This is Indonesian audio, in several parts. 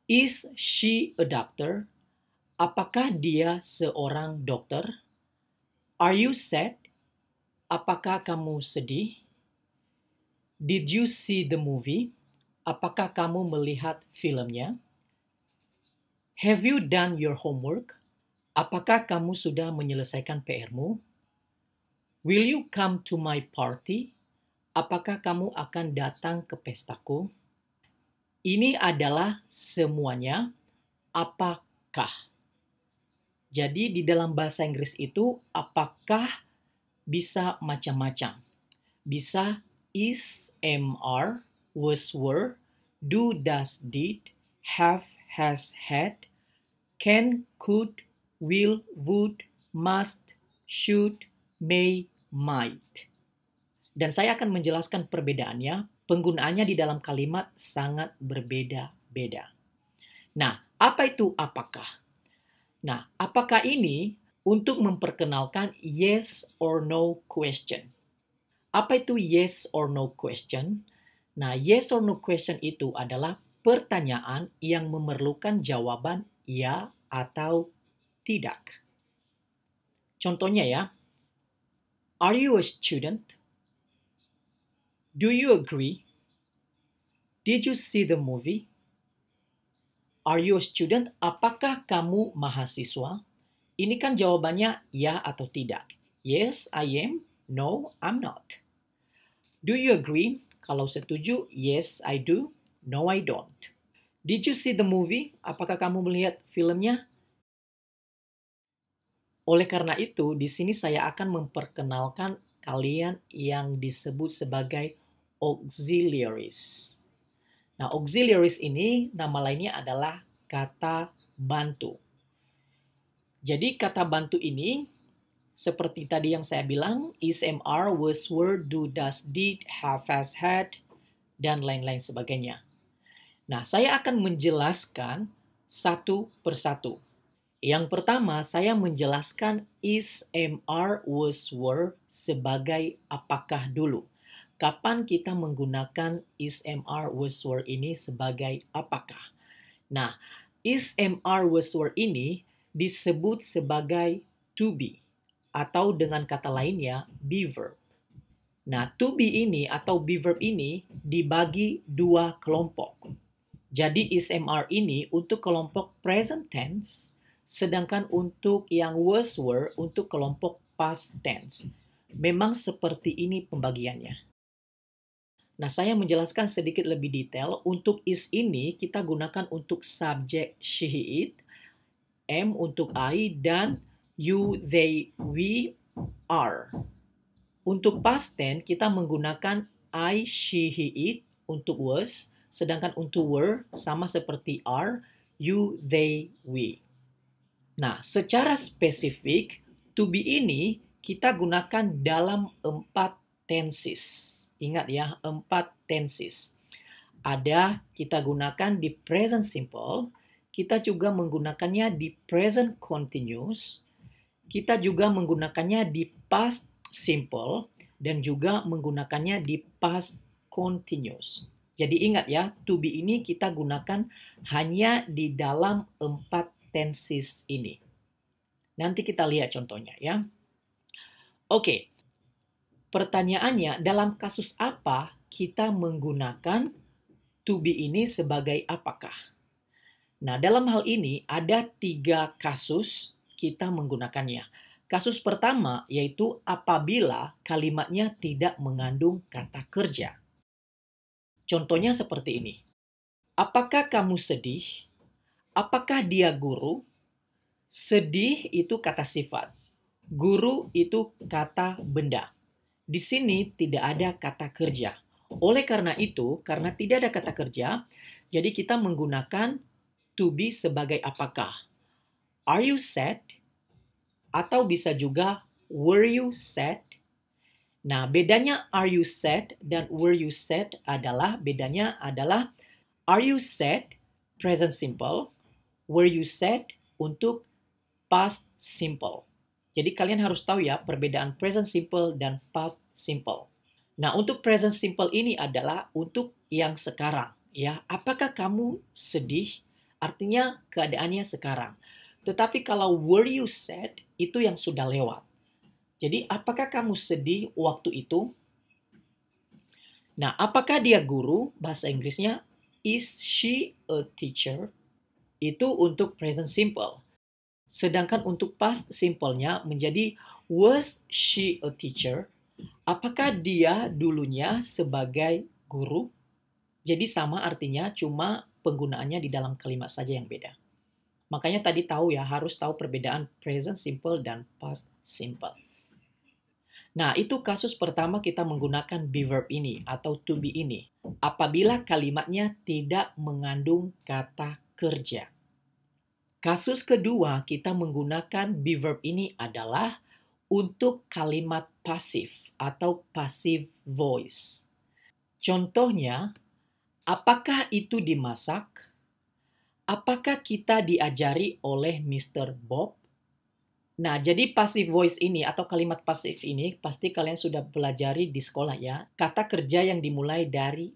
Is she a doctor? Apakah dia seorang dokter? Are you sad? Apakah kamu sedih? Did you see the movie? Apakah kamu melihat filmnya? Have you done your homework? Apakah kamu sudah menyelesaikan PR-mu? Will you come to my party? Apakah kamu akan datang ke pestaku? Ini adalah semuanya apakah. Jadi di dalam bahasa Inggris itu apakah bisa macam-macam. Bisa is, am, are, was, were, do, does, did, have, has, had, can, could, will, would, must, should, may, might. Dan saya akan menjelaskan perbedaannya. Penggunaannya di dalam kalimat sangat berbeda-beda. Nah, apa itu apakah? Nah, apakah ini untuk memperkenalkan yes or no question. Apa itu yes or no question? Nah, yes or no question itu adalah pertanyaan yang memerlukan jawaban ya atau tidak. Contohnya ya, are you a student? Do you agree? Did you see the movie? Are you a student? Apakah kamu mahasiswa? Ini kan jawabannya ya atau tidak. Yes, I am. No, I'm not. Do you agree? Kalau setuju, yes, I do. No, I don't. Did you see the movie? Apakah kamu melihat filmnya? Oleh karena itu, di sini saya akan memperkenalkan kalian yang disebut sebagai auxiliaries. Nah, auxiliaries ini nama lainnya adalah kata bantu. Jadi kata bantu ini seperti tadi yang saya bilang, is, am, are, was, were, do, does, did, have, has, had, dan lain-lain sebagainya. Nah, saya akan menjelaskan satu persatu. Yang pertama, saya menjelaskan is, am, are, was, were sebagai apakah dulu. Kapan kita menggunakan is, am, are, was, were ini sebagai apakah? Nah, is, am, are, was, were ini disebut sebagai to be atau dengan kata lainnya be verb. Nah, to be ini atau be verb ini dibagi dua kelompok. Jadi is, am, are ini untuk kelompok present tense, sedangkan untuk yang was, were untuk kelompok past tense. Memang seperti ini pembagiannya. Nah, saya menjelaskan sedikit lebih detail. Untuk is ini kita gunakan untuk subjek she, it, am untuk I, dan you, they, we, are. Untuk past tense kita menggunakan I, she, he, it untuk was, sedangkan untuk were sama seperti are, you, they, we. Nah, secara spesifik, to be ini kita gunakan dalam 4 tenses. Ingat ya, 4 tenses. Ada kita gunakan di present simple, kita juga menggunakannya di present continuous, kita juga menggunakannya di past simple, dan juga menggunakannya di past continuous. Jadi ingat ya, to be ini kita gunakan hanya di dalam 4 tenses ini. Nanti kita lihat contohnya ya. Oke, pertanyaannya dalam kasus apa kita menggunakan to be ini sebagai apakah? Nah, dalam hal ini ada 3 kasus kita menggunakannya. Kasus pertama yaitu apabila kalimatnya tidak mengandung kata kerja. Contohnya seperti ini. Apakah kamu sedih? Apakah dia guru? Sedih itu kata sifat. Guru itu kata benda. Di sini tidak ada kata kerja. Oleh karena itu, karena tidak ada kata kerja, jadi kita menggunakan to be sebagai apakah. Are you sad? Atau bisa juga were you sad? Nah, bedanya are you sad dan were you sad adalah are you sad present simple, were you sad untuk past simple. Jadi kalian harus tahu ya perbedaan present simple dan past simple. Nah, untuk present simple ini adalah untuk yang sekarang ya. Apakah kamu sedih? artinya keadaannya sekarang. Tetapi kalau were you sad, itu yang sudah lewat. Jadi, apakah kamu sedih waktu itu? Nah, apakah dia guru? Bahasa Inggrisnya, is she a teacher? Itu untuk present simple. Sedangkan untuk past simple-nya menjadi was she a teacher? Apakah dia dulunya sebagai guru? Jadi sama artinya, cuma penggunaannya di dalam kalimat saja yang beda. Makanya tadi tahu ya, harus tahu perbedaan present simple dan past simple. Nah, itu kasus pertama kita menggunakan be verb ini atau to be ini. Apabila kalimatnya tidak mengandung kata kerja. Kasus kedua kita menggunakan be verb ini adalah untuk kalimat pasif atau passive voice. Contohnya, apakah itu dimasak? Apakah kita diajari oleh Mr. Bob? Nah, jadi passive voice ini atau kalimat pasif ini pasti kalian sudah pelajari di sekolah ya. Kata kerja yang dimulai dari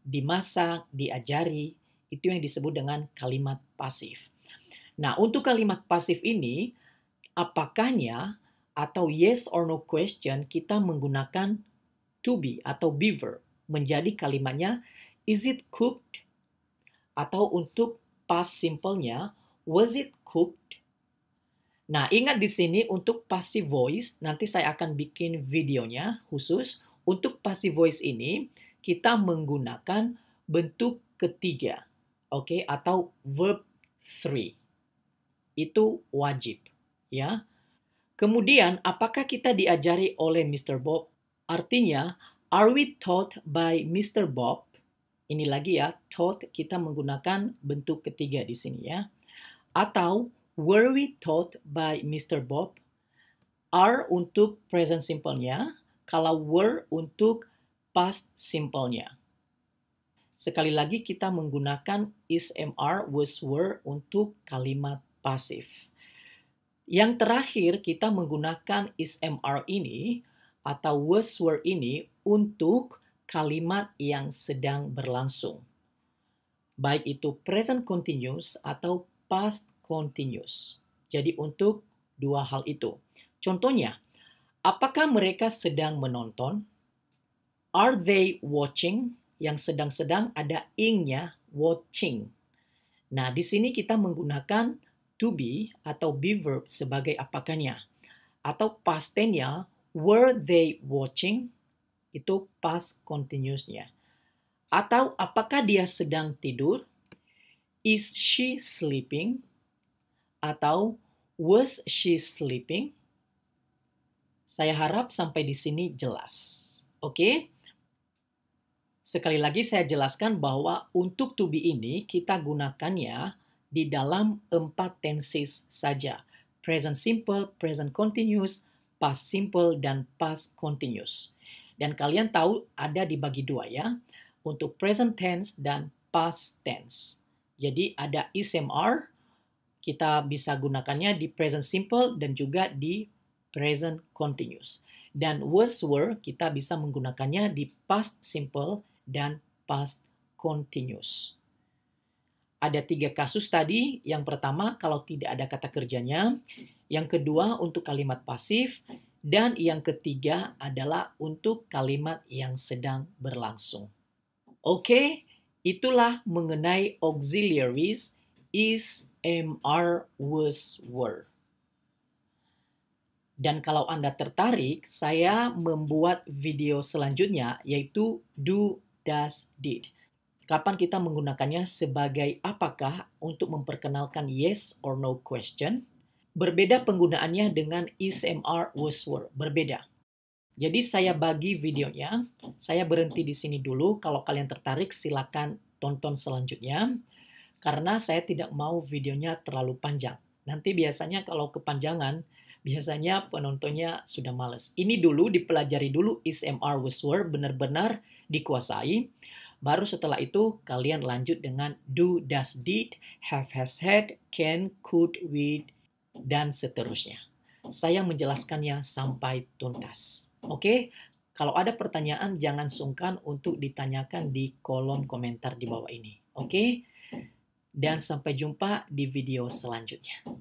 dimasak, diajari, itu yang disebut dengan kalimat pasif. Nah, untuk kalimat pasif ini, apakahnya atau yes or no question kita menggunakan to be atau be verb. Menjadi kalimatnya is it cooked? Atau untuk past simple-nya was it cooked? Nah, ingat di sini untuk passive voice, nanti saya akan bikin videonya khusus. Untuk passive voice ini, kita menggunakan bentuk ketiga, oke, atau verb 3. Itu wajib, ya. Kemudian, apakah kita diajari oleh Mr. Bob? Artinya, are we taught by Mr. Bob? Ini lagi ya, taught kita menggunakan bentuk ketiga di sini ya. Atau, were we taught by Mr. Bob? Are untuk present simple-nya, kalau were untuk past simple-nya. Sekali lagi kita menggunakan is, am, are, was, were untuk kalimat pasif. Yang terakhir kita menggunakan is, am, are ini atau was, were ini untuk kalimat yang sedang berlangsung. Baik itu present continuous atau past continuous. Jadi untuk dua hal itu. Contohnya, apakah mereka sedang menonton? Are they watching? Yang sedang-sedang ada ing-nya, watching. Nah, di sini kita menggunakan to be atau be verb sebagai apakahnya. Atau past tense-nya, were they watching? Itu past continuous-nya. Atau apakah dia sedang tidur? Is she sleeping? Atau was she sleeping? Saya harap sampai di sini jelas. Oke? Sekali lagi saya jelaskan bahwa untuk to be ini kita gunakannya di dalam 4 tenses saja. Present simple, present continuous, past simple, dan past continuous. Dan kalian tahu ada dibagi dua ya. Untuk present tense dan past tense. Jadi ada is, am, are. Kita bisa gunakannya di present simple dan juga di present continuous. Dan was, were kita bisa menggunakannya di past simple dan past continuous. Ada 3 kasus tadi. Yang pertama, kalau tidak ada kata kerjanya. Yang kedua, untuk kalimat pasif. Dan yang ketiga adalah untuk kalimat yang sedang berlangsung. Oke, itulah mengenai auxiliaries is, am, are, was, were. Dan kalau Anda tertarik, saya membuat video selanjutnya yaitu do, does, did. Kapan kita menggunakannya sebagai apakah untuk memperkenalkan yes or no question. Berbeda penggunaannya dengan is, am, are, was, were. Berbeda. Jadi saya bagi videonya. Saya berhenti di sini dulu. Kalau kalian tertarik silakan tonton selanjutnya. Karena saya tidak mau videonya terlalu panjang. Nanti biasanya kalau kepanjangan, biasanya penontonnya sudah males. Ini dulu dipelajari dulu is, am, are, was, were benar-benar dikuasai. Baru setelah itu kalian lanjut dengan do, does, did, have, has, had, can, could, will, dan seterusnya. Saya menjelaskannya sampai tuntas. Oke? Kalau ada pertanyaan jangan sungkan untuk ditanyakan di kolom komentar di bawah ini. Oke? dan sampai jumpa di video selanjutnya.